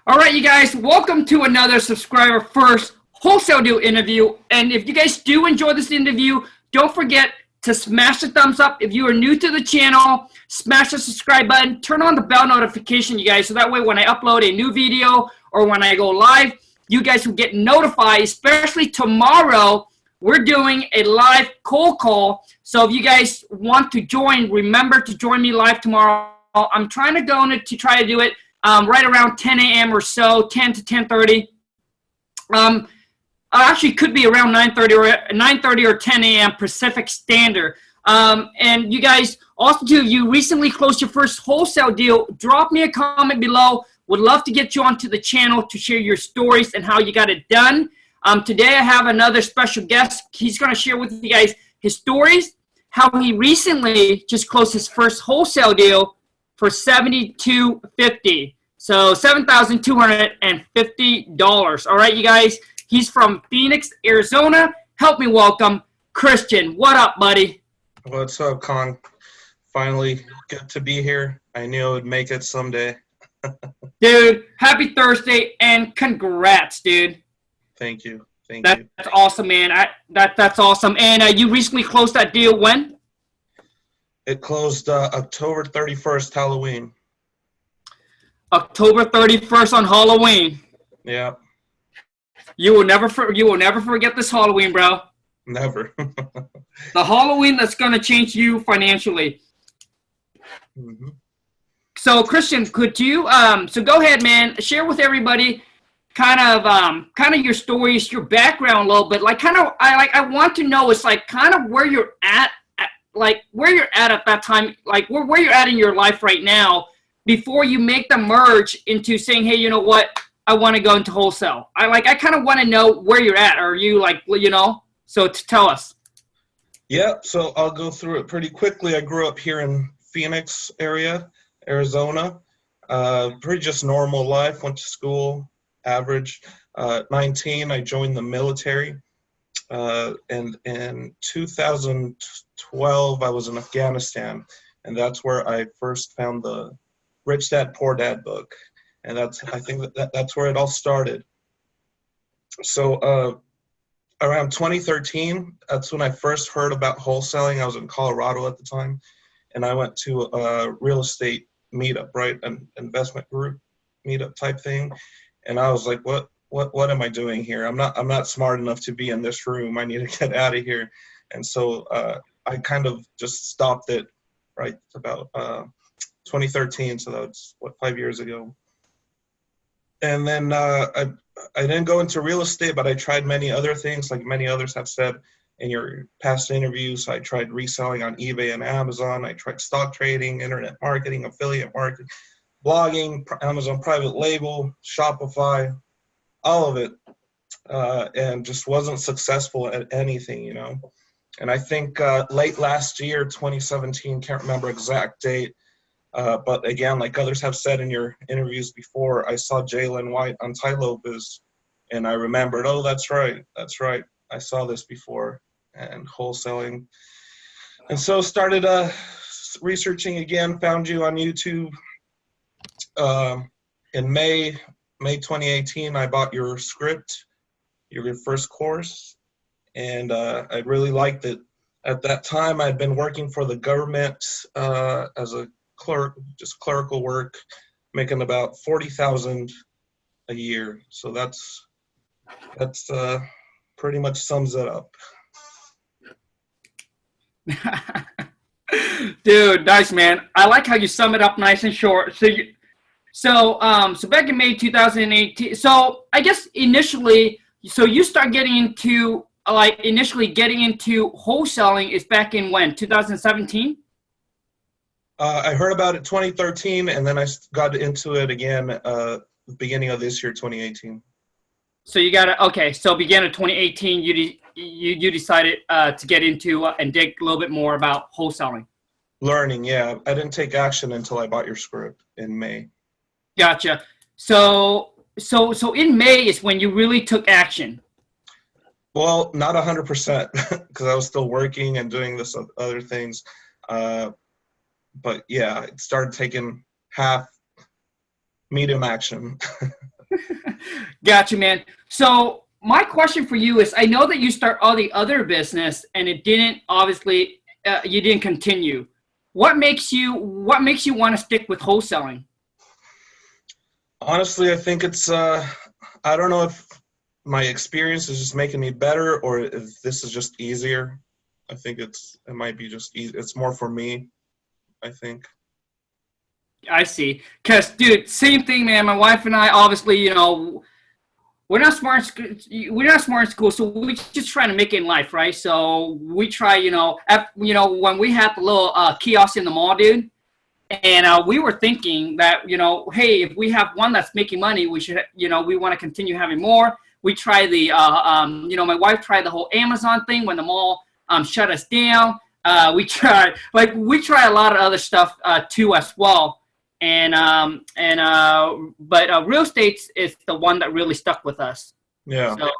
All right, you guys, welcome to another subscriber first wholesale deal interview. And if you guys do enjoy this interview, don't forget to smash the thumbs up. If you are new to the channel, smash the subscribe button, turn on the bell notification, you guys, so that way when I upload a new video or when I go live, you guys will get notified. Especially tomorrow, we're doing a live cold call. So if you guys want to join, remember to join me live tomorrow. I'm trying to go to try to do it right around 10 a.m. or so, 10 to 10:30. Actually, could be around 9:30 or 10 a.m. Pacific Standard. And you guys, also too, you recently closed your first wholesale deal. Drop me a comment below. Would love to get you onto the channel to share your stories and how you got it done. Today I have another special guest. He's going to share with you guys his stories, how he recently just closed his first wholesale deal for $7,250. So $7,250. All right, you guys. He's from Phoenix, Arizona. Help me welcome Christian. What up, buddy? What's up, Khang? Finally, good to be here. I knew I would make it someday. Dude, happy Thursday and congrats, dude. Thank you. That's awesome, man. That's awesome. And you recently closed that deal when? It closed October 31st, Halloween. October 31st on Halloween. Yeah. You will never forget this Halloween, bro. Never. The Halloween that's gonna change you financially. Mm-hmm. So Christian, could you so go ahead, man, share with everybody kind of your stories, your background a little bit. I want to know it's like kind of where you're at that time, like where you're at in your life right now before you make the merge into saying, hey, you know what? I want to go into wholesale. I kind of want to know where you're at. Are you so tell us. Yeah, so I'll go through it pretty quickly. I grew up here in Phoenix area, Arizona. Pretty just normal life, went to school, average. 19, I joined the military. And in 2012, I was in Afghanistan. And that's where I first found the Rich Dad, Poor Dad book. And I think that's where it all started. So around 2013, that's when I first heard about wholesaling. I was in Colorado at the time, and I went to a real estate meetup, right, an investment group meetup type thing. And I was like, what am I doing here? I'm not smart enough to be in this room. I need to get out of here. And so I kind of just stopped it, right, about 2013. So that's 5 years ago. And then I didn't go into real estate, but I tried many other things, like many others have said in your past interviews. I tried reselling on eBay and Amazon. I tried stock trading, internet marketing, affiliate marketing, blogging, Amazon private label, Shopify, all of it, and just wasn't successful at anything, And I think late last year, 2017, can't remember exact date, but again, like others have said in your interviews before, I saw Jalen White on Tai Lopez, and I remembered, oh, that's right. I saw this before, and wholesaling. And so started researching again, found you on YouTube. In May 2018, I bought your script, your first course, and I really liked it. At that time, I'd been working for the government as a clerk, just clerical work, making about $40,000 a year. So that's pretty much sums it up. Dude, nice, man. I like how you sum it up nice and short. So back in May 2018. So I guess initially, so you start getting into wholesaling is back in when? 2017? I heard about it 2013, and then I got into it again beginning of this year, 2018. So you got to, okay, so beginning of 2018, you decided to get into and dig a little bit more about wholesaling. Learning, yeah. I didn't take action until I bought your script in May. Gotcha. So in May is when you really took action. Well, not 100% because I was still working and doing this other things. But yeah, it started taking half medium action Gotcha, man. So my question for you is, I know that you start all the other business and it didn't, obviously, you didn't continue. What makes you want to stick with wholesaling? Honestly, I think it's, I don't know if my experience is just making me better or if this is just easier. I think it might be just easy. It's more for me, I think. I see. Because, dude, same thing, man. My wife and I, obviously, we're not smart in school, so we just trying to make it in life, right? So we try, when we had the little kiosk in the mall, dude, and we were thinking that, hey, if we have one that's making money, we should, we want to continue having more. We try my wife tried the whole Amazon thing when the mall shut us down. We try a lot of other stuff too as well. But real estate is the one that really stuck with us. Yeah. So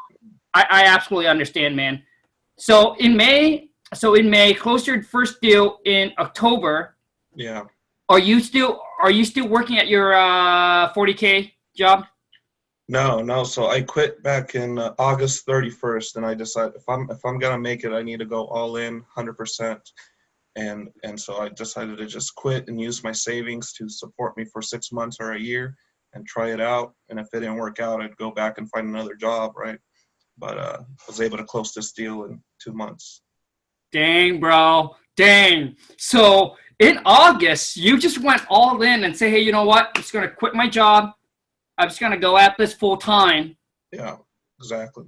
I absolutely understand, man. So in May, close your first deal in October. Yeah. Are you still working at your 40K job? No. So I quit back in August 31st, and I decided if I'm gonna make it, I need to go all in, 100%. And so I decided to just quit and use my savings to support me for 6 months or a year and try it out. And if it didn't work out, I'd go back and find another job, right? But I was able to close this deal in 2 months. Dang, bro. Dang. So in August, you just went all in and say, hey, you know what? I'm just going to quit my job. I'm just going to go at this full time. Yeah, exactly.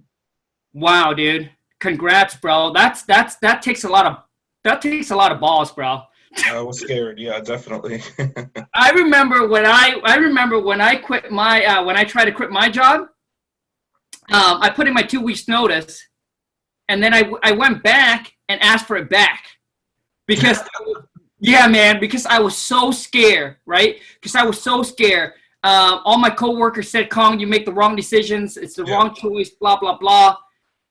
Wow, dude. Congrats, bro. That takes a lot of balls, bro. I was scared. Yeah, definitely. I remember when I quit my when I tried to quit my job, I put in my 2 weeks notice, and then I went back and asked for it back because yeah, man, because I was so scared, right? Because I was so scared. All my coworkers said, "Khang, you make the wrong decisions. It's the wrong choice." Blah blah blah,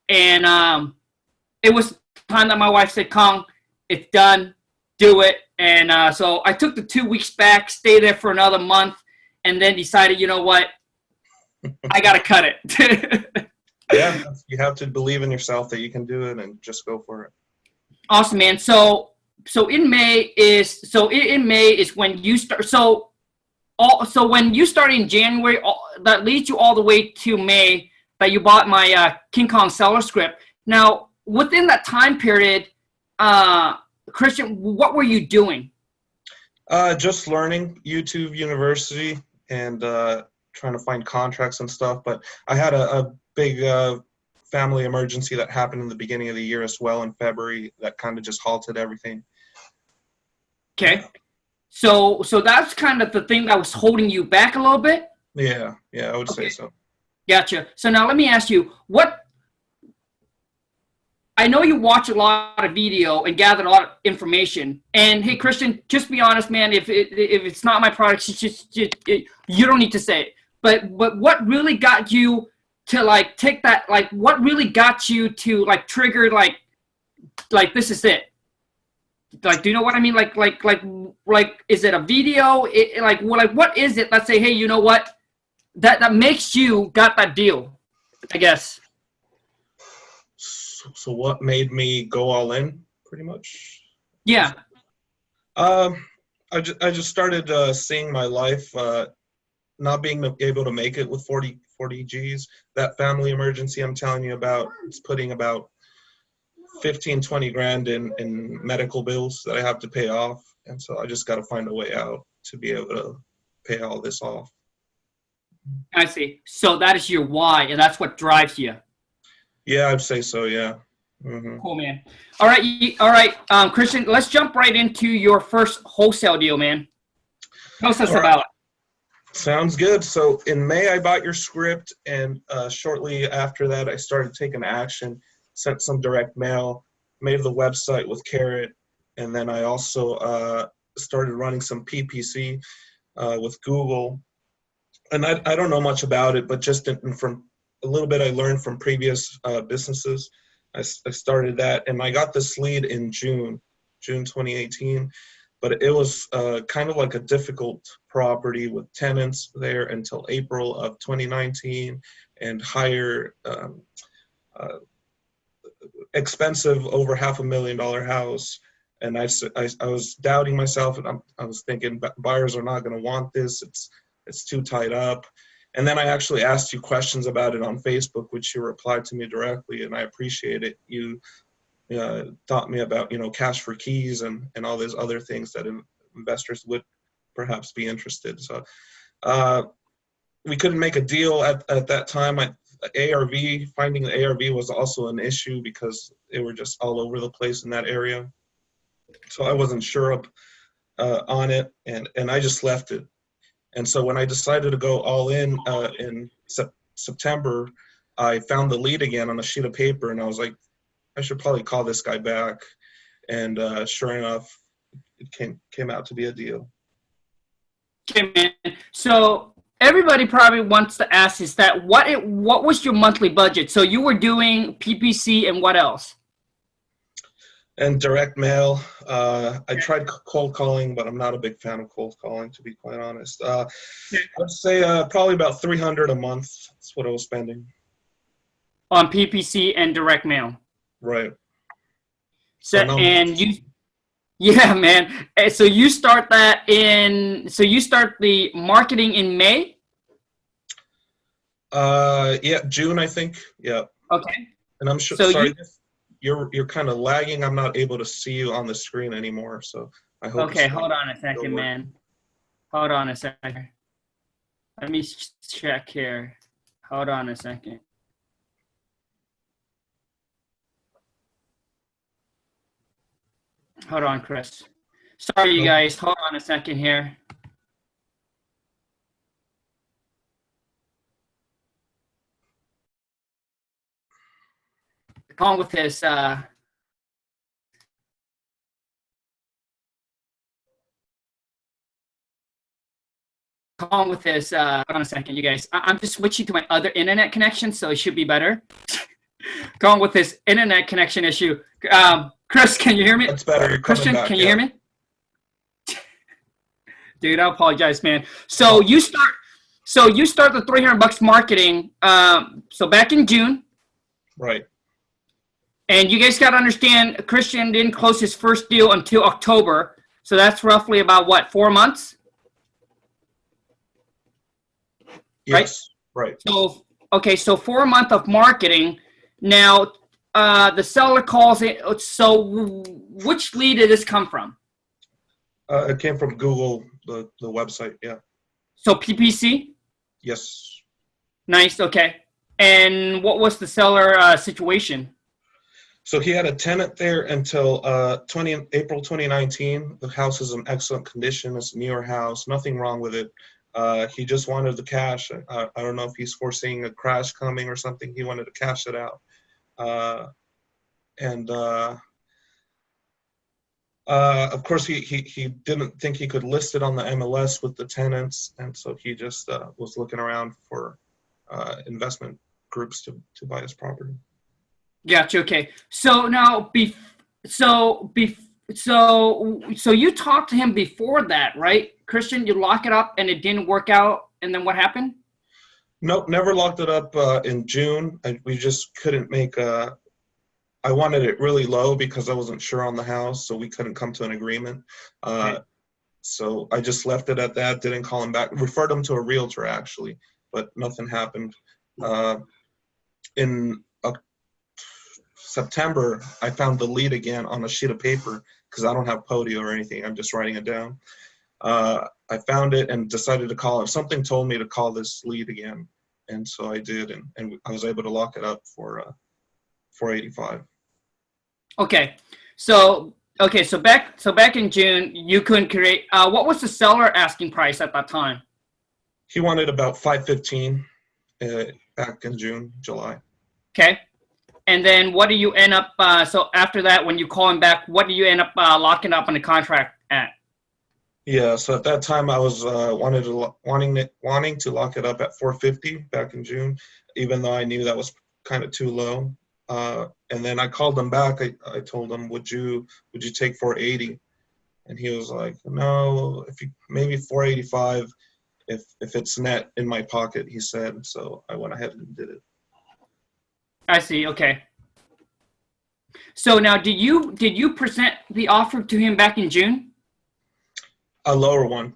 and it was time that my wife said, "Khang, it's done. Do it." And so I took the 2 weeks back, stayed there for another month, and then decided, you know what? I got to cut it. Yeah, you have to believe in yourself that you can do it and just go for it. Awesome, man. So in May is when you start. So when you start in January, that leads you all the way to May that you bought my King Kong seller script. Now, within that time period, Christian, what were you doing? Just learning YouTube University and trying to find contracts and stuff. But I had a big family emergency that happened in the beginning of the year as well in February that kind of just halted everything. Okay. So that's kind of the thing that was holding you back a little bit? Yeah, I would say so. Gotcha. So now let me ask you, I know you watch a lot of video and gather a lot of information. And hey, Christian, just be honest, man. If it's not my product, you don't need to say it. But what really got you to take that? What really got you to trigger this is it? Do you know what I mean? Is it a video? What is it? Let's say, hey, you know what? That makes you got that deal, I guess. So what made me go all in, pretty much? Yeah. I just started seeing my life not being able to make it with 40 Gs. That family emergency I'm telling you about, it's putting about 15-20 grand in medical bills that I have to pay off. And so I just got to find a way out to be able to pay all this off. I see. So that is your why, and that's what drives you. Yeah, I'd say so, yeah. Mm-hmm. Cool, man. All right, Christian, let's jump right into your first wholesale deal, man. Tell us about it. Sounds good. So in May, I bought your script, and shortly after that, I started taking action, sent some direct mail, made the website with Carrot, and then I also started running some PPC with Google. And I don't know much about it, but just from a little bit I learned from previous businesses. I started that, and I got this lead in June 2018. but it was kind of like a difficult property with tenants there until April of 2019 and higher expensive over $500,000 house. And I was doubting myself, and I was thinking buyers are not going to want this. It's too tied up. And then I actually asked you questions about it on Facebook, which you replied to me directly, and I appreciate it. You taught me about, cash for keys and all these other things that investors would perhaps be interested. So we couldn't make a deal at that time. Finding the ARV was also an issue because they were just all over the place in that area. So I wasn't sure on it, and I just left it. And so when I decided to go all in September, I found the lead again on a sheet of paper, and I was like, I should probably call this guy back. And sure enough, it came out to be a deal. Okay, man. So everybody probably wants to ask is that what was your monthly budget? So you were doing PPC and what else? And direct mail. I tried cold calling, but I'm not a big fan of cold calling, to be quite honest. I'd say probably about $300 a month. That's what I was spending. On PPC and direct mail. Right. So and you, yeah, man. So you start the marketing in May? Yeah, June, I think. Yeah. Okay. And I'm sure. So sorry. You're kind of lagging. I'm not able to see you on the screen anymore, so I hope. Okay, hold on a second, man. Hold on a second. Let me check here. Hold on a second. Hold on, Chris. Sorry, you guys. Hold on a second here. Along with this, hold on a second, you guys. I'm just switching to my other internet connection, so it should be better. Going with this internet connection issue. Chris, can you hear me? That's better. Christian, can you hear me? Dude, I apologize, man. So you start the $300 marketing. So back in June. Right. And you guys got to understand, Christian didn't close his first deal until October. So that's roughly about what, 4 months? Yes. Right. So, okay, so 4 months of marketing. Now, the seller calls it. So which lead did this come from? It came from Google, the website, yeah. So PPC? Yes. Nice, okay. And what was the seller situation? So he had a tenant there until April 2019. The house is in excellent condition. It's a newer house, nothing wrong with it. He just wanted the cash. I don't know if he's foreseeing a crash coming or something. He wanted to cash it out. Of course, he didn't think he could list it on the MLS with the tenants, and so he just was looking around for investment groups to buy his property. Gotcha. Okay. So now, so you talked to him before that, right, Christian? You lock it up and it didn't work out, and then what happened? Nope, never locked it up in June. We just couldn't make a. I wanted it really low because I wasn't sure on the house, so we couldn't come to an agreement. Okay. So I just left it at that, didn't call him back, referred him to a realtor actually, but nothing happened. In September, I found the lead again on a sheet of paper because I don't have Podio or anything, I'm just writing it down. I found it and decided to call him. Something told me to call this lead again, and so I did, and I was able to lock it up for $485. Okay, so back in June, you couldn't create. What was the seller asking price at that time? He wanted about $515 back in July. Okay, and then what do you end up? So after that, when you call him back, what do you end up locking up on the contract at? Yeah, so at that time I was wanting to lock it up at $450 back in June, even though I knew that was kind of too low. And then I called them back. I told them, would you take $480? And he was like, no, if you, maybe 485 if it's net in my pocket, he said. So I went ahead and did it. I see. Okay. So now, did you present the offer to him back in June? A lower one.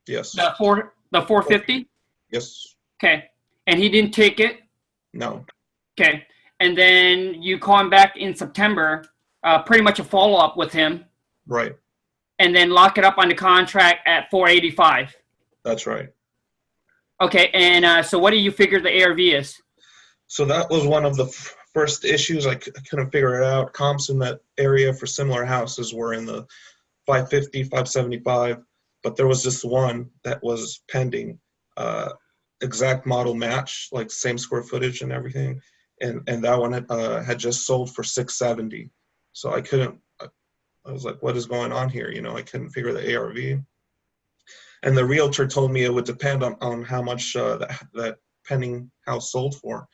Yes. The 450? Yes. Okay. And he didn't take it? No. Okay. And then you call him back in September, pretty much a follow-up with him. Right. And then lock it up on the contract at 485. That's right. Okay. And so what do you figure the ARV is? So that was one of the first issues. I couldn't figure it out. Comps in that area for similar houses were in the 550, 575, but there was this one that was pending, exact model match, like same square footage and everything, and that one had just sold for 670. So I was like, what is going on here? I couldn't figure the ARV. And the realtor told me it would depend on how much that pending house sold for.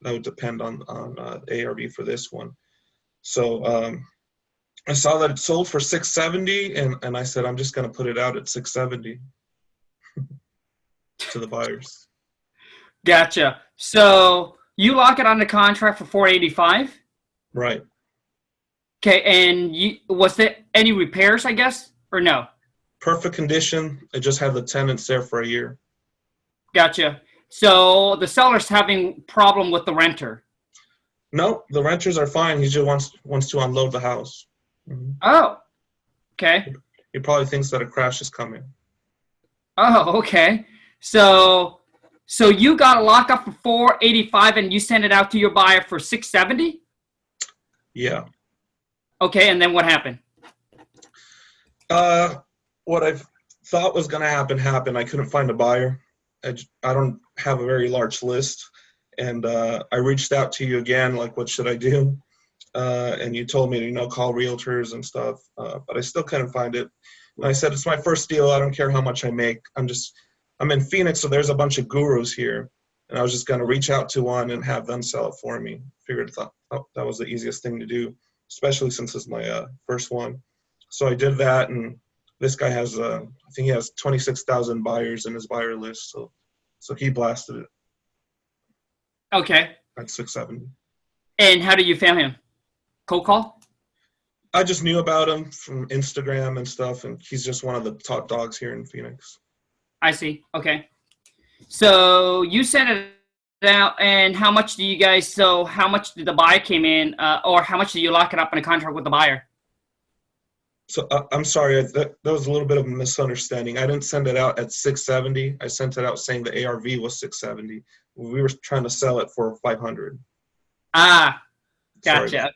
That would depend on the ARV for this one. So I saw that it sold for 670, and I said, I'm just going to put it out at 670 to the buyers. Gotcha. So you lock it on the contract for 485? Right. Okay, and was there any repairs, I guess, or no? Perfect condition. I just had the tenants there for a year. Gotcha. So the seller's having problem with the renter. No, the renters are fine. He just wants to unload the house. Oh, okay. He probably thinks that a crash is coming. Oh, okay. So you got a lockup for 485 and you sent it out to your buyer for 670? Yeah. Okay, and then what happened? What I thought was going to happen happened. I couldn't find a buyer. I don't have a very large list, and I reached out to you again, like, what should I do? And you told me to, call realtors and stuff, but I still couldn't find it. And I said, it's my first deal. I don't care how much I make. I'm in Phoenix, so there's a bunch of gurus here, and I was just going to reach out to one and have them sell it for me. Thought that was the easiest thing to do, especially since it's my first one. So I did that, and this guy has, I think he has 26,000 buyers in his buyer list, so he blasted it. Okay. At 670. And how did you find him? Cold call? I just knew about him from Instagram and stuff, and he's just one of the top dogs here in Phoenix. I see. Okay. So you sent it out, and how much did the buyer came in, or how much did you lock it up in a contract with the buyer? So I'm sorry, that was a little bit of a misunderstanding. I didn't send it out at 670. I sent it out saying the ARV was 670. We were trying to sell it for 500. Ah, gotcha. Okay.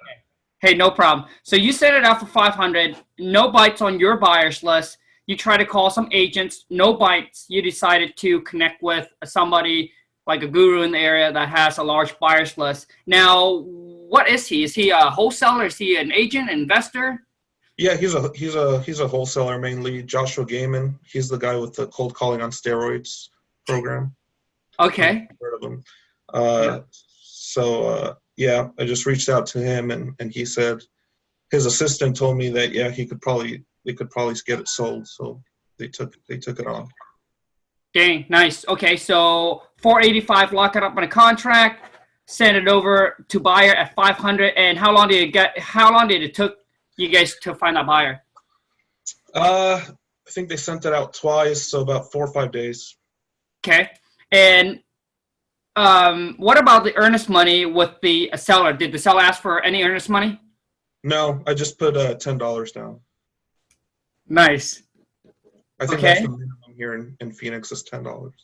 Hey, no problem. So you sent it out for 500. No bites on your buyer's list. You try to call some agents. No bites. You decided to connect with somebody like a guru in the area that has a large buyer's list. Now, what is he? Is he a wholesaler? Is he an agent, investor? Yeah, he's a wholesaler mainly. Joshua Gaiman. He's the guy with the cold calling on steroids program. Okay. I've heard of him. Yeah, I just reached out to him, and he said his assistant told me that they could probably get it sold, so they took it on. Dang, nice. Okay, so 485, lock it up on a contract, send it over to buyer at 500. And how long did it took you guys to find that buyer? I think they sent it out twice, so about 4 or 5 days. Okay, and what about the earnest money with the seller? Did the seller ask for any earnest money? No, I just put $10 down. Nice. I think that's the minimum here in Phoenix is $10.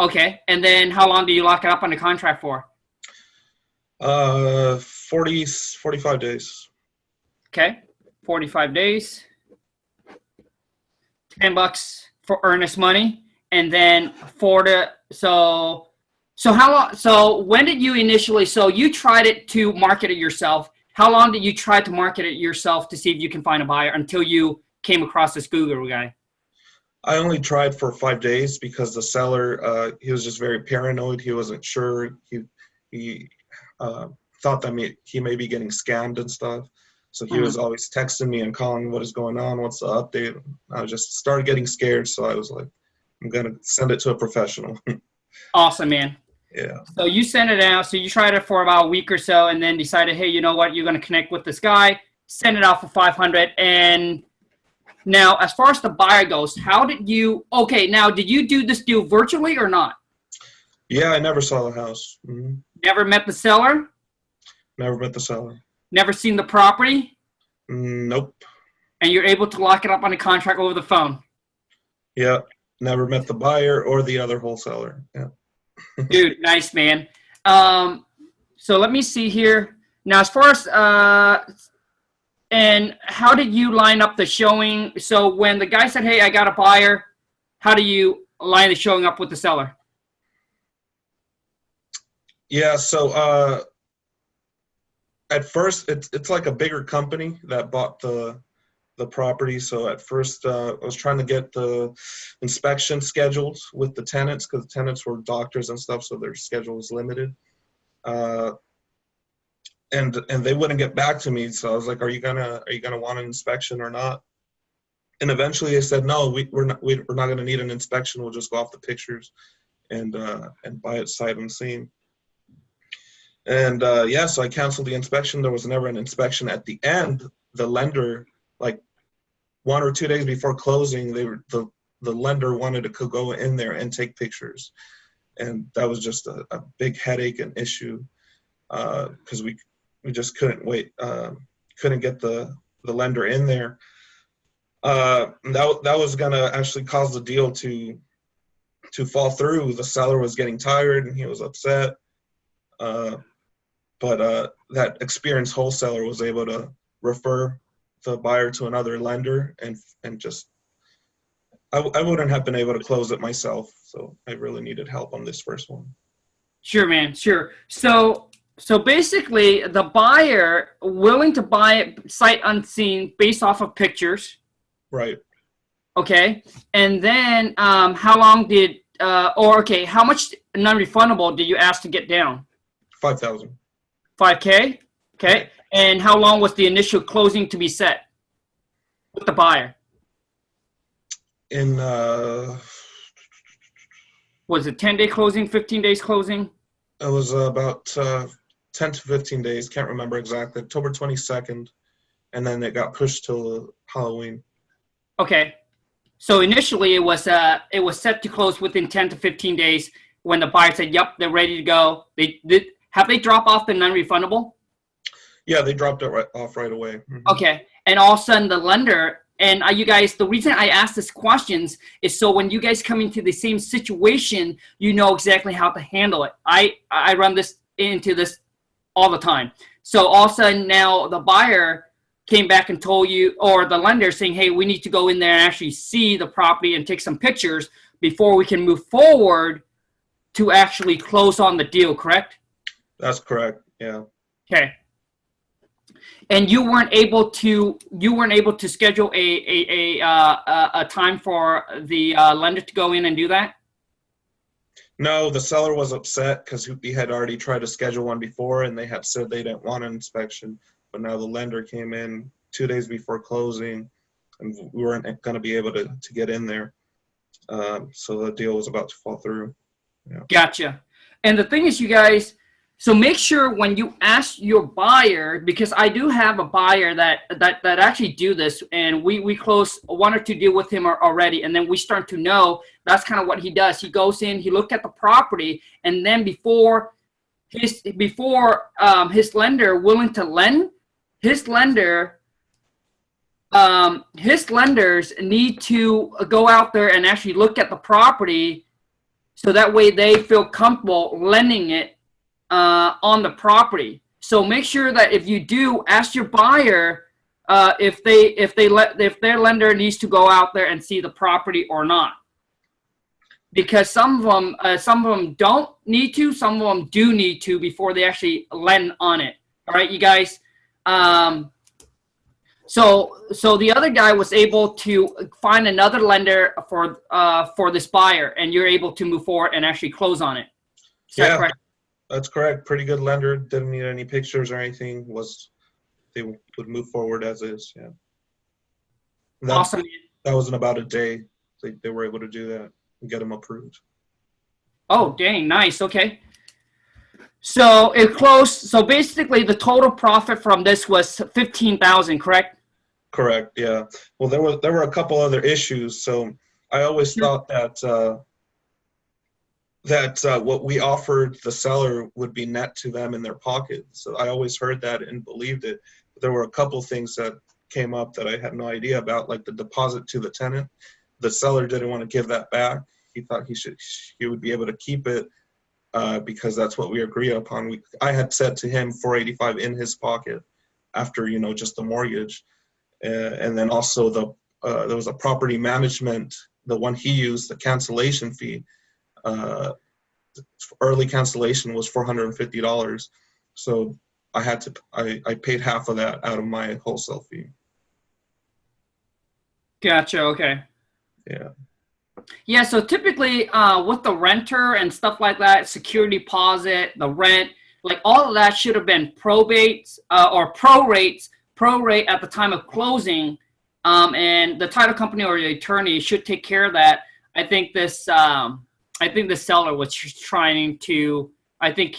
Okay, and then how long do you lock it up on the contract for? 45 days. Okay, 45 days. $10 for earnest money, and then so how long? So when did you initially? So you tried it to market it yourself. How long did you try to market it yourself to see if you can find a buyer until you came across this guru guy? I only tried for 5 days because the seller, he was just very paranoid. He wasn't sure. He thought that he may be getting scammed and stuff. So he was always texting me and calling, what is going on? What's the update? I just started getting scared. So I was like, I'm going to send it to a professional. Awesome, man. Yeah. So you sent it out. So you tried it for about a week or so and then decided, hey, you know what? You're going to connect with this guy, send it out for 500. And now, as far as the buyer goes, how did you, okay, now, did you do this deal virtually or not? Yeah, I never saw the house. Never met the seller? Never met the seller. Never seen the property? Nope. And you're able to lock it up on a contract over the phone? Yeah, never met the buyer or the other wholesaler. Yeah. Dude, nice, man. So let me see here. Now, as far as, and how did you line up the showing? So when the guy said, hey, I got a buyer, how do you line the showing up with the seller? Yeah, so at first, it's like a bigger company that bought the property. So at first, I was trying to get the inspection scheduled with the tenants because the tenants were doctors and stuff, so their schedule was limited. And they wouldn't get back to me. So I was like, "Are you gonna want an inspection or not?" And eventually, they said, "No, we're not gonna need an inspection. We'll just go off the pictures and buy it sight unseen." And yeah, so I canceled the inspection. There was never an inspection. At the end, the lender, like 1 or 2 days before closing, the lender wanted to go in there and take pictures, and that was just a big headache and issue because we just couldn't wait, couldn't get the lender in there. That was gonna actually cause the deal to fall through. The seller was getting tired and he was upset. But that experienced wholesaler was able to refer the buyer to another lender and just I wouldn't have been able to close it myself. So I really needed help on this first one. Sure, man. Sure. So basically, the buyer willing to buy it sight unseen based off of pictures. Right. Okay. And then how long did how much non-refundable did you ask to get down? 5,000. 5K? Okay. And how long was the initial closing to be set with the buyer? In Was it 10-day closing, 15 days closing? it was about 10 to 15 days. Can't remember exactly. October 22nd, and then it got pushed till Halloween. Okay. So initially it was set to close within 10 to 15 days when the buyer said, "Yep, they're ready to go." Have they dropped off the non-refundable? Yeah, they dropped it off right away. Mm-hmm. Okay. And all of a sudden the lender, and you guys, the reason I ask these questions is so when you guys come into the same situation, you know exactly how to handle it. I run into this all the time. So all of a sudden now the buyer came back and told you, or the lender saying, "Hey, we need to go in there and actually see the property and take some pictures before we can move forward to actually close on the deal," correct? That's correct. Yeah. Okay. And you weren't able to schedule a time for the lender to go in and do that? No, the seller was upset because we had already tried to schedule one before, and they had said they didn't want an inspection. But now the lender came in 2 days before closing, and we weren't going to be able to get in there. So the deal was about to fall through. Yeah. Gotcha. And the thing is, you guys, so make sure when you ask your buyer, because I do have a buyer that actually do this, and we close 1 or 2 deals with him already, and then we start to know that's kind of what he does. He goes in, he looked at the property, and then before his lender willing to lend, his lenders need to go out there and actually look at the property, so that way they feel comfortable lending it on the property. So make sure that if you do them, ask your buyer if their lender needs to go out there and see the property or not, because some of them don't need to, some of them do need to before they actually lend on it. All right, you guys. So the other guy was able to find another lender for this buyer, and you're able to move forward and actually close on it. Is that correct? That's correct. Pretty good lender. Didn't need any pictures or anything. they would move forward as is. Yeah. Awesome. That was in about a day. They were able to do that and get them approved. Oh, dang, nice. Okay. So it closed. So basically, the total profit from this was 15,000, correct? Correct. Yeah. Well, there were a couple other issues. So I always thought that what we offered the seller would be net to them in their pocket. So I always heard that and believed it. But there were a couple things that came up that I had no idea about, like the deposit to the tenant. The seller didn't want to give that back. He thought he would be able to keep it because that's what we agreed upon. I had said to him $485 in his pocket after just the mortgage, and then also there was a property management, the one he used, the cancellation fee. Early cancellation was $450, so I paid half of that out of my wholesale fee. Gotcha. Okay. Yeah. Yeah. So typically, with the renter and stuff like that, security deposit, the rent, like all of that should have been probates or prorate at the time of closing, and the title company or the attorney should take care of that. I think the seller was trying to. I think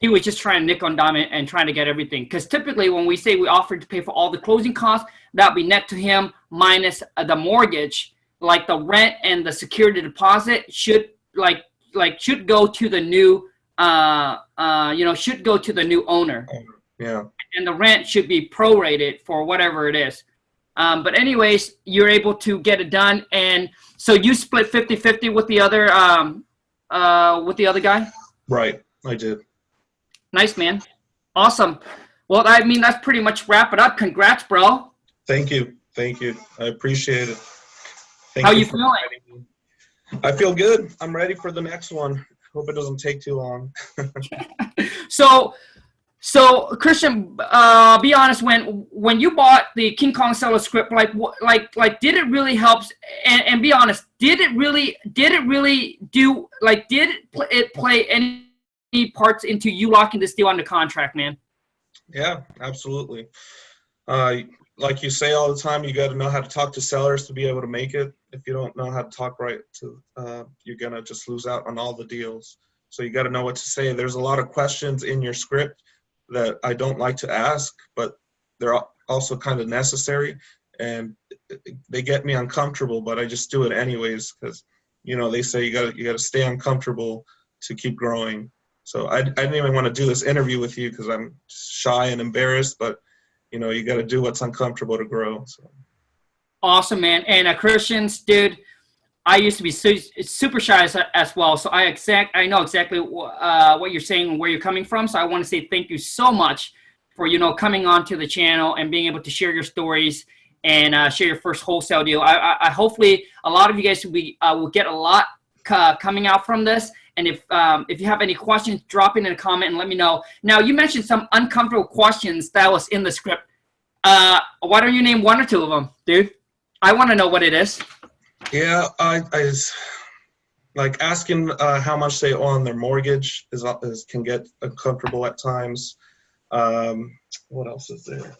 he was just trying to nick on dime and trying to get everything. Because typically when we say we offered to pay for all the closing costs, that would be net to him minus the mortgage. Like the rent and the security deposit should should go to the new should go to the new owner. Yeah. And the rent should be prorated for whatever it is. But anyways, you're able to get it done, and so you split 50-50 with the other guy? Right, I did. Nice, man. Awesome. Well, I mean, that's pretty much wrap it up. Congrats, bro. Thank you. I appreciate it. How you feeling? I feel good. I'm ready for the next one. Hope it doesn't take too long. So Christian, be honest. When you bought the King Kong seller script, did it really help? And be honest, did it really do? Did it play any parts into you locking this deal under contract, man? Yeah, absolutely. Like you say all the time, you got to know how to talk to sellers to be able to make it. If you don't know how to talk right to, you're gonna just lose out on all the deals. So you got to know what to say. There's a lot of questions in your script that I don't like to ask, but they're also kind of necessary, and they get me uncomfortable, but I just do it anyways because they say you got to stay uncomfortable to keep growing. So I didn't even want to do this interview with you because I'm shy and embarrassed, but you got to do what's uncomfortable to grow. So. Awesome, man. And Christians, dude, I used to be super shy as well. So I know exactly what you're saying and where you're coming from. So I want to say thank you so much for coming onto the channel and being able to share your stories and share your first wholesale deal. I hopefully a lot of you guys will get a lot coming out from this. And if you have any questions, drop it in a comment and let me know. Now, you mentioned some uncomfortable questions that was in the script. Why don't you name one or two of them, dude? I want to know what it is. Yeah, I like asking how much they owe on their mortgage can get uncomfortable at times. What else is there?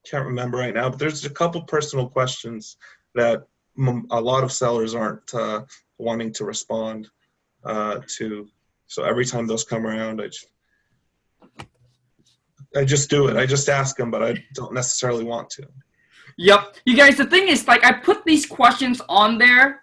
Can't remember right now, but there's a couple personal questions that a lot of sellers aren't wanting to respond to. So every time those come around, I just do it. I just ask them, but I don't necessarily want to. Yep. You guys, the thing is, I put these questions on there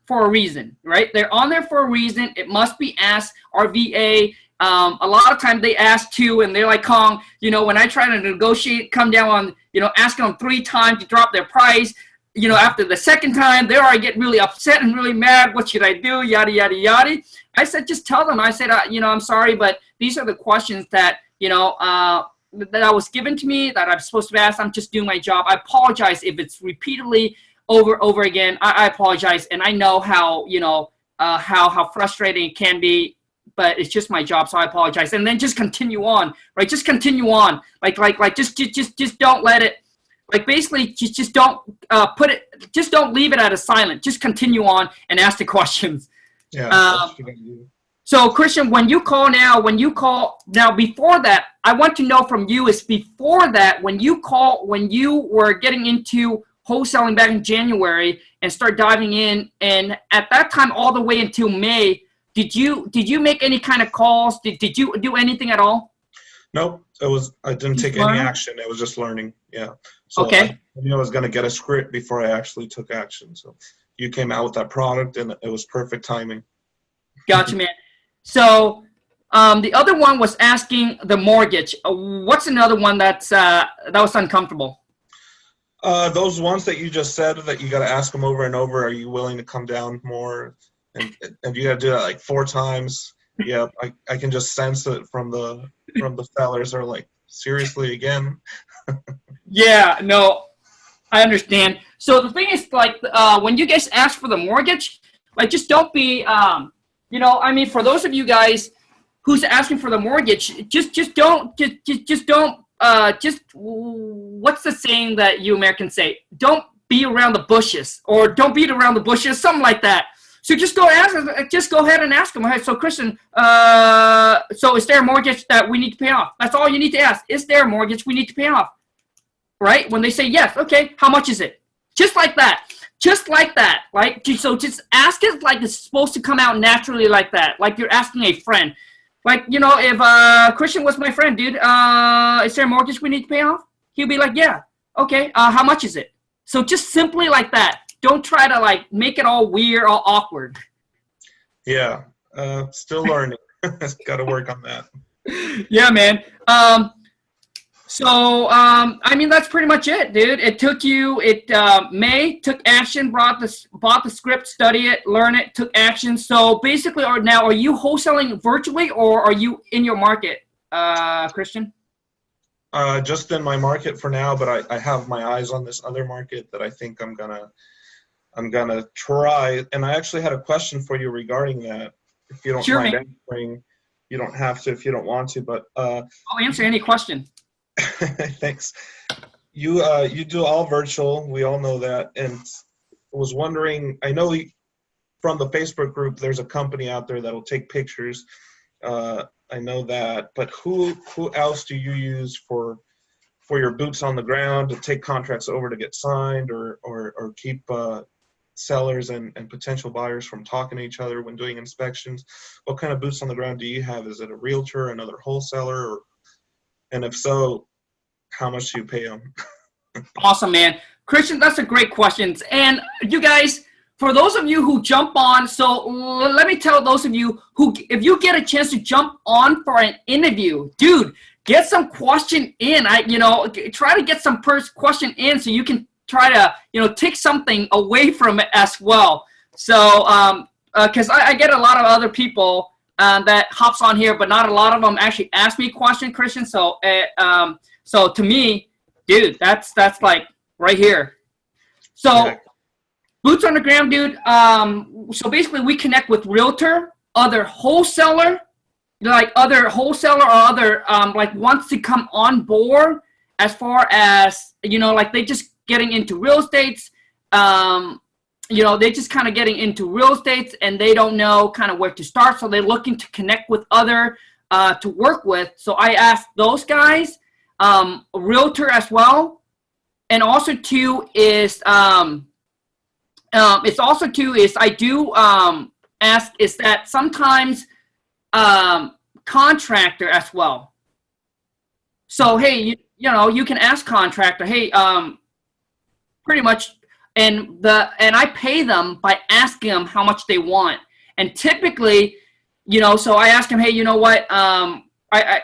for a reason, right? They're on there for a reason. It must be asked. Our VA, a lot of times they ask too, and they're like, Khang, when I try to negotiate, come down on, asking them 3 times to drop their price, after the second time, they already get really upset and really mad. What should I do? Yada, yada, yada. I said, just tell them. I said, I'm sorry, but these are the questions that, that was given to me that I'm supposed to ask. I'm just doing my job. I apologize if it's repeatedly over again. I apologize. And I know how, how frustrating it can be, but it's just my job. So I apologize. And then just continue on, right? Just continue on. Just don't let it, basically just don't don't leave it at a silent. Just continue on and ask the questions. Yeah. So Christian, when you call now, before that, I want to know from you is before that, when you were getting into wholesaling back in January and start diving in, and at that time all the way until May, did you make any kind of calls? Did you do anything at all? Nope. I didn't take any action. It was just learning. Yeah. So okay. I knew I was going to get a script before I actually took action. So you came out with that product and it was perfect timing. Gotcha, man. So the other one was asking the mortgage. What's another one that was uncomfortable? Those ones that you just said that you got to ask them over and over. Are you willing to come down more? And you got to do that like 4 times. Yeah, I can just sense it from the sellers. Are like, seriously again? Yeah, no, I understand. So the thing is, like, when you guys ask for the mortgage, like, just don't be, I mean, for those of you guys who's asking for the mortgage, what's the saying that you Americans say? Don't beat around the bushes, or don't beat around the bushes, something like that. So just go ahead and ask them. Okay, so Christian, so is there a mortgage that we need to pay off? That's all you need to ask. Is there a mortgage we need to pay off? Right? When they say yes, okay, how much is it? Just like that. Just like that. Right? So just ask it like it's supposed to come out naturally like that. Like you're asking a friend. Like, if Christian was my friend, dude, is there a mortgage we need to pay off? He'll be like, yeah. Okay, how much is it? So just simply like that. Don't try to like make it all weird, all awkward. Yeah, still learning. Got to work on that. Yeah, man. I mean, that's pretty much it, dude. It took took action, bought the script, study it, learn it, took action. So basically, are you wholesaling virtually, or are you in your market, Christian? Just in my market for now, but I have my eyes on this other market that I think I'm gonna try. And I actually had a question for you regarding that. If you don't mind answering, you don't have to if you don't want to, but I'll answer any question. Thanks. You do all virtual. We all know that, and I was wondering. I know from the Facebook group, there's a company out there that'll take pictures. I know that, but who else do you use for your boots on the ground to take contracts over to get signed, or keep sellers and potential buyers from talking to each other when doing inspections? What kind of boots on the ground do you have? Is it a realtor, another wholesaler, and if so, how much do you pay them? Awesome, man. Christian, that's a great question. And you guys, for those of you who jump on, so let me tell those of you who, if you get a chance to jump on for an interview, dude, get some question in. Try to get some question in so you can try to, take something away from it as well. So, because I get a lot of other people that hops on here, but not a lot of them actually ask me a question, Christian. So, so to me, dude, that's like right here. So, yeah. Boots on the ground, dude. So basically, we connect with realtor, other wholesaler, or other like wants to come on board as far as like they just getting into real estates. They just kind of getting into real estates and they don't know kind of where to start. So they're looking to connect with other to work with. So I asked those guys, a realtor as well. And also too is, I do ask is that sometimes contractor as well. So, hey, you can ask contractor, hey, pretty much, and I pay them by asking them how much they want. And typically, so I ask them, hey, you know what? I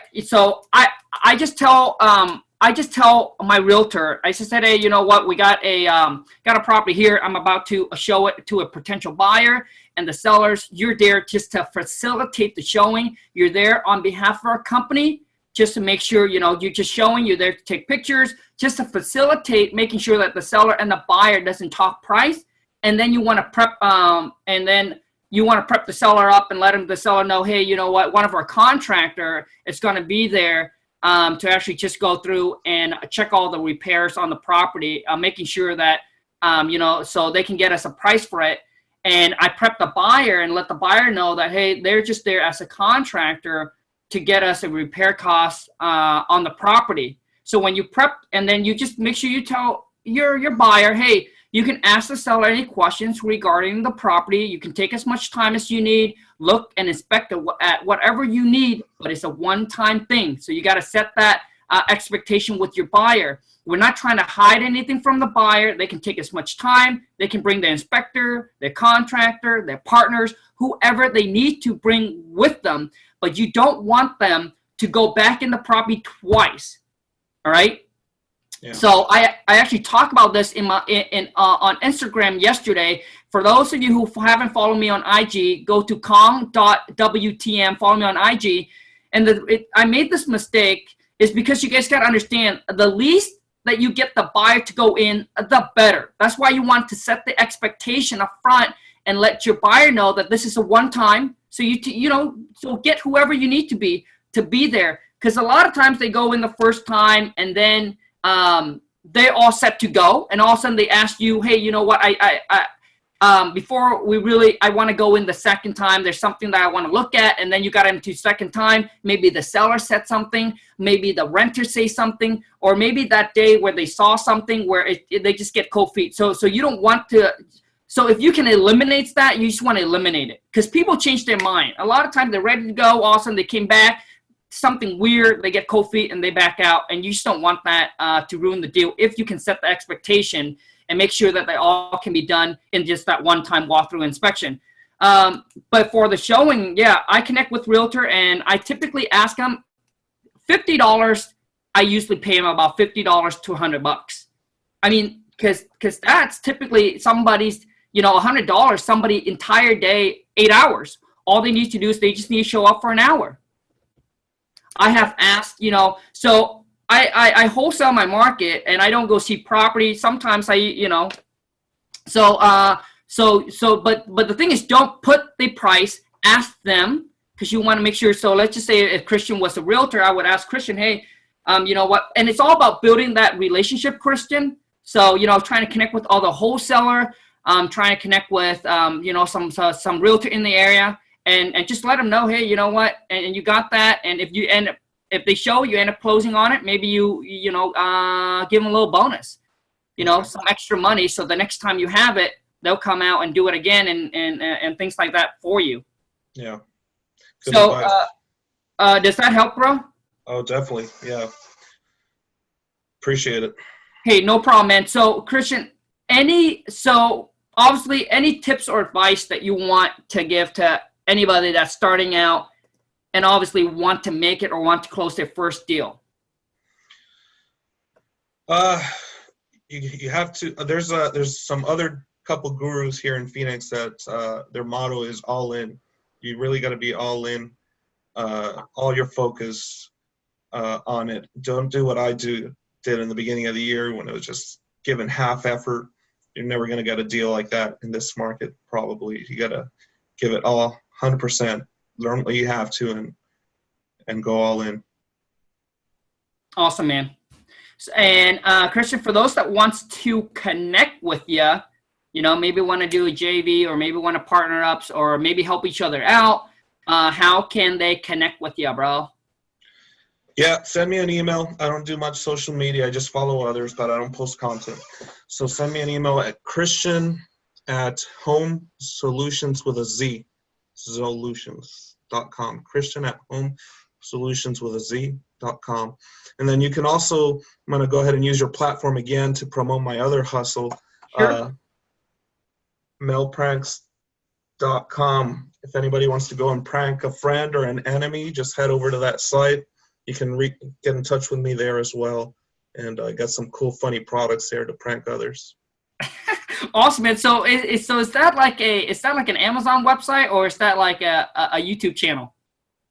just tell my realtor, I just said, hey, you know what? We got a property here. I'm about to show it to a potential buyer, and the sellers, you're there just to facilitate the showing. You're there on behalf of our company, just to make sure, you're just showing, you're there to take pictures, just to facilitate making sure that the seller and the buyer doesn't talk price. And then you want to prep, the seller up and let the seller know, hey, you know what? One of our contractor is going to be there to actually just go through and check all the repairs on the property, making sure that, so they can get us a price for it. and I prep the buyer and let the buyer know that, hey, they're just there as a contractor to get us a repair cost on the property. So when you prep, and then you just make sure you tell your buyer, hey, you can ask the seller any questions regarding the property. You can take as much time as you need, look and inspect at whatever you need, but it's a one-time thing. So you got to set that expectation with your buyer. We're not trying to hide anything from the buyer. They can take as much time. They can bring their inspector, their contractor, their partners, whoever they need to bring with them. But you don't want them to go back in the property twice. All right. Yeah. So I actually talked about this on Instagram yesterday. For those of you who haven't followed me on IG, go to Khang.wtm, follow me on IG. And I made this mistake is because you guys got to understand, the least that you get the buyer to go in, the better. That's why you want to set the expectation up front and let your buyer know that this is a one-time. So so get whoever you need to be there. Because a lot of times they go in the first time and then they're all set to go, and all of a sudden they ask you, hey, you know what, before I want to go in the second time, there's something that I want to look at, and then you got into second time, maybe the seller said something, maybe the renter say something, or maybe that day where they saw something where they just get cold feet. So you don't want to, so if you can eliminate that, you just want to eliminate it, because people change their mind. A lot of times they're ready to go, all of a sudden they came back, something weird, they get cold feet and they back out, and you just don't want that to ruin the deal. If you can set the expectation and make sure that they all can be done in just that one-time walkthrough inspection. But for the showing, yeah, I connect with realtor, and I typically ask them $50. I usually pay them about $50 to $100. I mean, because that's typically somebody's, $100, somebody entire day, 8 hours. All they need to do is they just need to show up for an hour. I have asked, so I wholesale my market, and I don't go see property. Sometimes but the thing is, don't put the price, ask them, because you want to make sure. So let's just say if Christian was a realtor, I would ask Christian, hey, you know what? And it's all about building that relationship, Christian. So, trying to connect with all the wholesaler, trying to connect with, some realtor in the area. And just let them know, hey, you know what, and you got that. And if they show you end up closing on it, maybe you give them a little bonus, some extra money. So the next time you have it, they'll come out and do it again and things like that for you. Yeah. Good advice. Does that help, bro? Oh, definitely. Yeah. Appreciate it. Hey, no problem, man. So Christian, obviously any tips or advice that you want to give to anybody that's starting out and obviously want to make it or want to close their first deal? You have to, there's some other couple gurus here in Phoenix that their motto is all in. You really got to be all in, all your focus on it. Don't do what I did in the beginning of the year when it was just giving half effort. You're never going to get a deal like that in this market, probably. You got to give it all 100%, learn what you have to, and go all in. Awesome, man. And Christian, for those that wants to connect with you, maybe want to do a JV, or maybe want to partner up, or maybe help each other out, how can they connect with you, bro? Yeah, send me an email. I don't do much social media. I just follow others, but I don't post content. So send me an email at Christian@homesolutions with a Z, solutions.com. Christian@homesolutions.com. And then you can also, I'm going to go ahead and use your platform again to promote my other hustle, sure. Mailpranks.com. If anybody wants to go and prank a friend or an enemy, just head over to that site. You can get in touch with me there as well. And I got some cool, funny products there to prank others. Awesome, man. So is that like an Amazon website, or is that like a YouTube channel?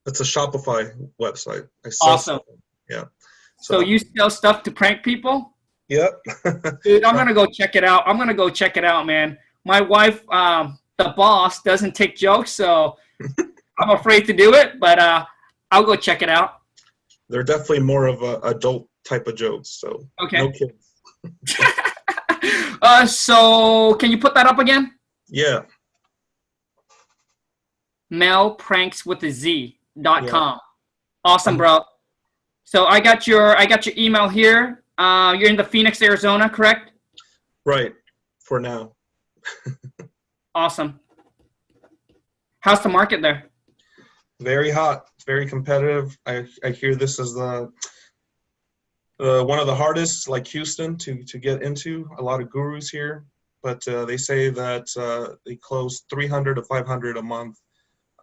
It's a Shopify website. Awesome. Yeah. So you sell stuff to prank people? Yep. Dude, I'm gonna go check it out. Man. My wife, the boss, doesn't take jokes, so I'm afraid to do it. But I'll go check it out. They're definitely more of a adult type of jokes, so okay. No kids. So can you put that up again? Yeah. melprankswithaz.com. Awesome, bro. So I got your email here. You're in the Phoenix, Arizona, correct? Right. For now. Awesome. How's the market there? Very hot. Very competitive. I hear this is the one of the hardest, like Houston, to get into. A lot of gurus here, but they say that they close 300 to 500 a month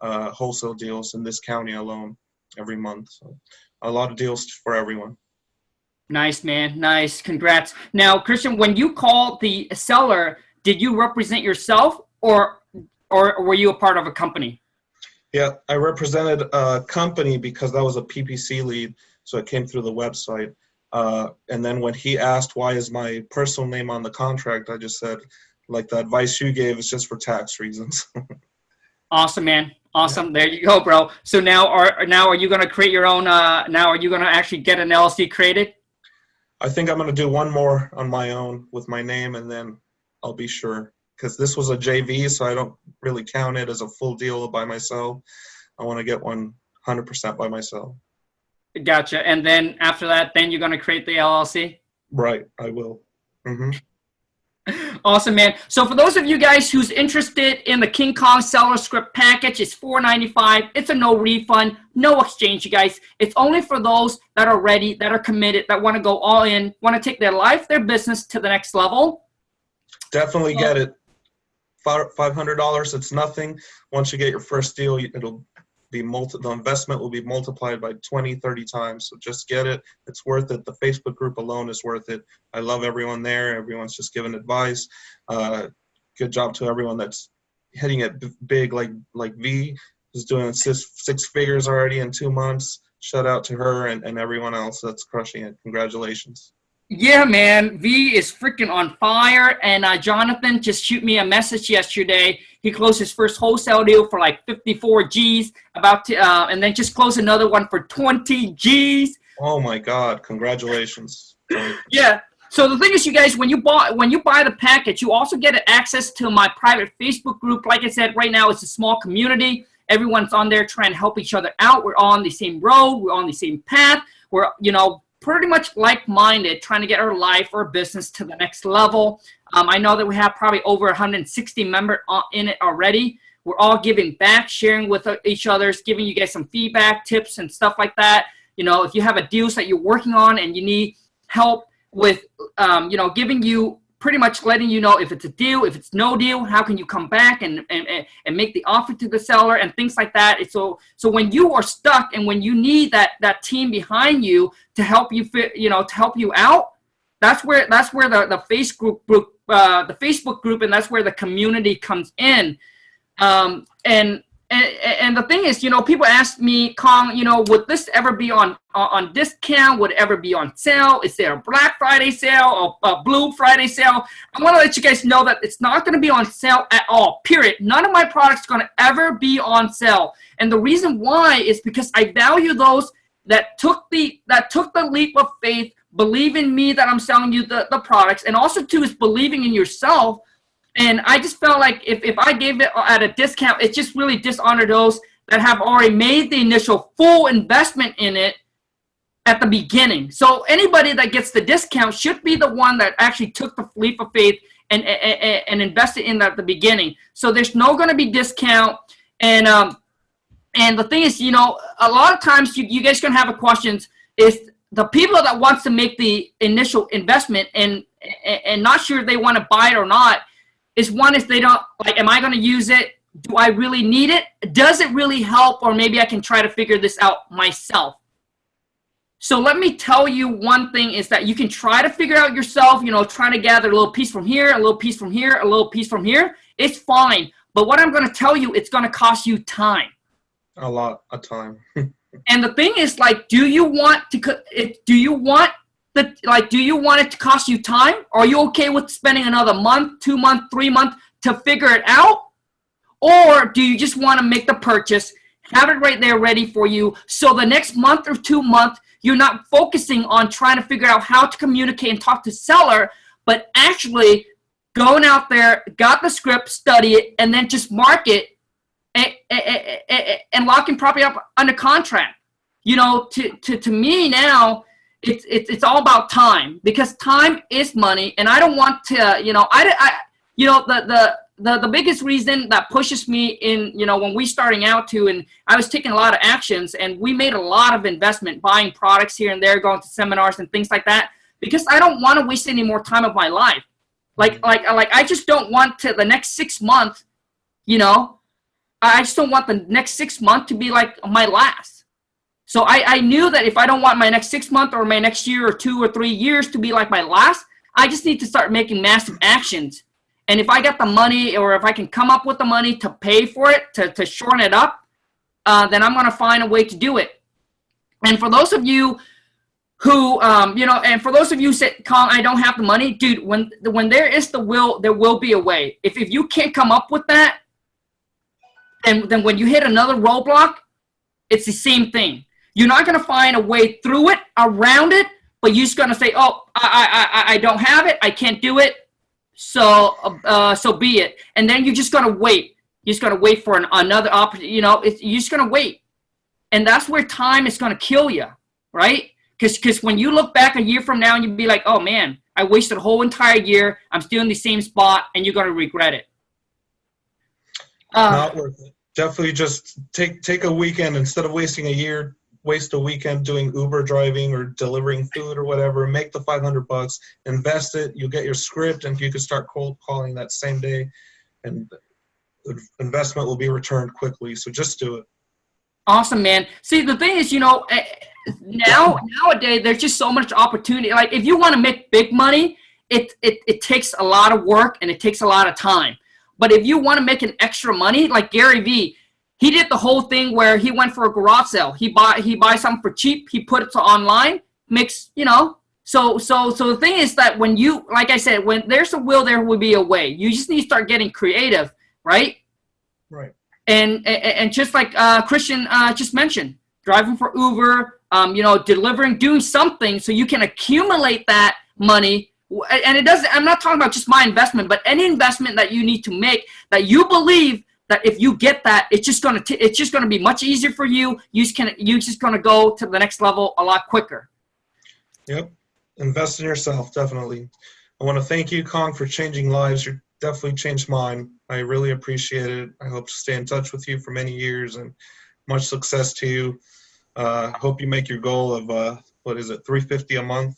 wholesale deals in this county alone every month. So a lot of deals for everyone. Nice, man. Nice. Congrats. Now, Christian, when you called the seller, did you represent yourself or were you a part of a company? Yeah, I represented a company because that was a PPC lead, so it came through the website. And then when he asked why is my personal name on the contract, I just said, like the advice you gave is just for tax reasons. Awesome, man. Awesome. Yeah. There you go, bro. So now are you going to create your own? Now are you going to actually get an LLC created? I think I'm going to do one more on my own with my name, and then I'll be sure. Because this was a JV, so I don't really count it as a full deal by myself. I want to get 100% by myself. Gotcha. And then after that, then you're going to create the LLC? Right, I will. Mm-hmm. Awesome, man. So for those of you guys who's interested in the King Kong seller script package, it's $495. It's a no refund, no exchange, you guys. It's only for those that are ready, that are committed, that want to go all in, want to take their life, their business to the next level. Definitely get it. $500, it's nothing. Once you get your first deal, it'll be the investment will be multiplied by 20, 30 times. So just get it. It's worth it. The Facebook group alone is worth it. I love everyone there. Everyone's just giving advice. Good job to everyone that's hitting it big, like V, who's doing six figures already in 2 months. Shout out to her and everyone else that's crushing it. Congratulations. Yeah, man. V is freaking on fire. And Jonathan just shoot me a message yesterday. He closed his first wholesale deal for like 54 G's, and then just closed another one for 20 G's. Oh my God! Congratulations. Yeah. So the thing is, you guys, when you buy the package, you also get access to my private Facebook group. Like I said, right now it's a small community. Everyone's on there trying to help each other out. We're all on the same road. We're on the same path. We're pretty much like-minded, trying to get our life or business to the next level. I know that we have probably over 160 members in it already. We're all giving back, sharing with each other, giving you guys some feedback, tips, and stuff like that. If you have a deal that you're working on and you need help with, giving you pretty much letting you know if it's a deal, if it's no deal, how can you come back and make the offer to the seller and things like that. So when you are stuck and when you need that team behind you to help you to help you out, that's where the Facebook group and that's where the community comes in. And the thing is, people ask me, Khang, would this ever be on discount? Would it ever be on sale? Is there a Black Friday sale or a Blue Friday sale? I want to let you guys know that it's not going to be on sale at all, period. None of my products are going to ever be on sale. And the reason why is because I value those that took the leap of faith, believe in me that I'm selling you the products, and also too is believing in yourself. And I just felt like if I gave it at a discount, it just really dishonored those that have already made the initial full investment in it at the beginning. So anybody that gets the discount should be the one that actually took the leap of faith and invested in that at the beginning. So there's no going to be discount. And the thing is, a lot of times you guys going to have a questions is the people that wants to make the initial investment and not sure if they want to buy it or not. Is one, if they don't, am I going to use it? Do I really need it? Does it really help? Or maybe I can try to figure this out myself. So let me tell you one thing is that you can try to figure out yourself, trying to gather a little piece from here, a little piece from here, a little piece from here. It's fine. But what I'm going to tell you, it's going to cost you time. A lot of time. And the thing is, do you want it to cost you time? Are you okay with spending another month, 2 months, 3 months to figure it out? Or do you just want to make the purchase, have it right there ready for you, so the next month or 2 months, you're not focusing on trying to figure out how to communicate and talk to seller, but actually going out there, got the script, study it, and then just market and locking property up under contract. You know, to me now, it's all about time, because time is money, and I don't want to, you know, the biggest reason that pushes me in, you know, when we starting out to, and I was taking a lot of actions, and we made a lot of investment buying products here and there, going to seminars and things like that, because I don't want to waste any more time of my life. Like I just don't want to the next 6 months, you know, I just don't want the next 6 months to be like my last. So I knew that if I don't want my next 6 months or my next year or 2 or 3 years to be like my last, I just need to start making massive actions. And if I got the money, or if I can come up with the money to pay for it, to shorten it up, then I'm going to find a way to do it. And for those of you who, you know, and for those of you who say, Khang, I don't have the money, dude, when there is the will, there will be a way. If you can't come up with that, then when you hit another roadblock, it's the same thing. You're not going to find a way through it, around it, but you're just going to say, oh, I don't have it, I can't do it, so be it. And then you're just going to wait. You're just going to wait for another opportunity. You know, you're just going to wait. And that's where time is going to kill you, right? Because when you look back a year from now, and you'd be like, oh, man, I wasted a whole entire year. I'm still in the same spot, and you're going to regret it. Not worth it. Definitely just take a weekend. Instead of wasting a year, waste a weekend doing Uber driving or delivering food or whatever. Make the $500, invest it. You'll get your script, and you can start cold calling that same day, and the investment will be returned quickly. So just do it. Awesome, man. See, the thing is, you know, nowadays there's just so much opportunity. Like, if you want to make big money, it takes a lot of work, and it takes a lot of time. But if you want to make an extra money, like Gary Vee, he did the whole thing where he went for a garage sale. He buys something for cheap. He put it to online, makes, you know. So the thing is that when you, like I said, when there's a will, there will be a way. You just need to start getting creative, right? Right. And just like Christian just mentioned, driving for Uber, you know, delivering, doing something so you can accumulate that money. And it doesn't, I'm not talking about just my investment, but any investment that you need to make that you believe that if you get that, it's just gonna be much easier for you. You're just gonna go to the next level a lot quicker. Yep. Invest in yourself, definitely. I want to thank you, Khang, for changing lives. You definitely changed mine. I really appreciate it. I hope to stay in touch with you for many years, and much success to you. Hope you make your goal of what is it, $350 a month?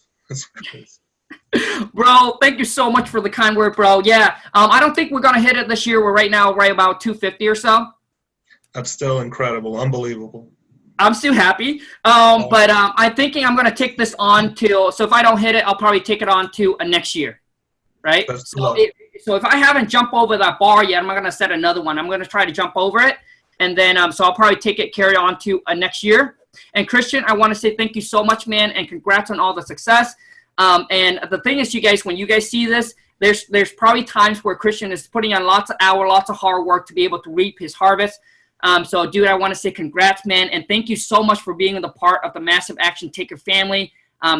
Bro, thank you so much for the kind word, bro. Yeah, I don't think we're gonna hit it this year. We're right now right about 250 or so. That's still incredible, unbelievable. I'm still happy, but I'm thinking I'm gonna take this on till. So if I don't hit it, I'll probably take it on to next year, right? So if I haven't jumped over that bar yet, I'm not gonna set another one. I'm gonna try to jump over it, and then so I'll probably carry on to next year. And Christian, I want to say thank you so much, man, and congrats on all the success. And the thing is, you guys, when you guys see this, there's probably times where Christian is putting on lots of hours, lots of hard work to be able to reap his harvest. So, dude, I want to say congrats, man, and thank you so much for being a part of the Massive Action Taker family,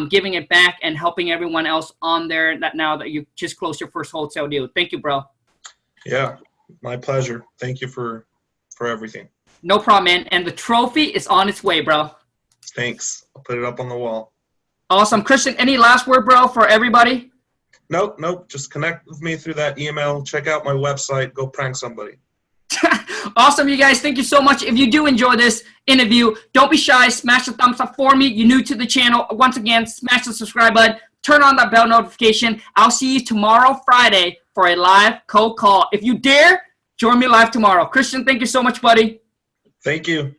giving it back and helping everyone else on there that now that you just closed your first wholesale deal. Thank you, bro. Yeah, my pleasure. Thank you for everything. No problem, man. And the trophy is on its way, bro. Thanks. I'll put it up on the wall. Awesome. Christian, any last word, bro, for everybody? Nope. Just connect with me through that email. Check out my website. Go prank somebody. Awesome, you guys. Thank you so much. If you do enjoy this interview, don't be shy. Smash the thumbs up for me. You're new to the channel. Once again, smash the subscribe button. Turn on that bell notification. I'll see you tomorrow, Friday, for a live cold call. If you dare, join me live tomorrow. Christian, thank you so much, buddy. Thank you.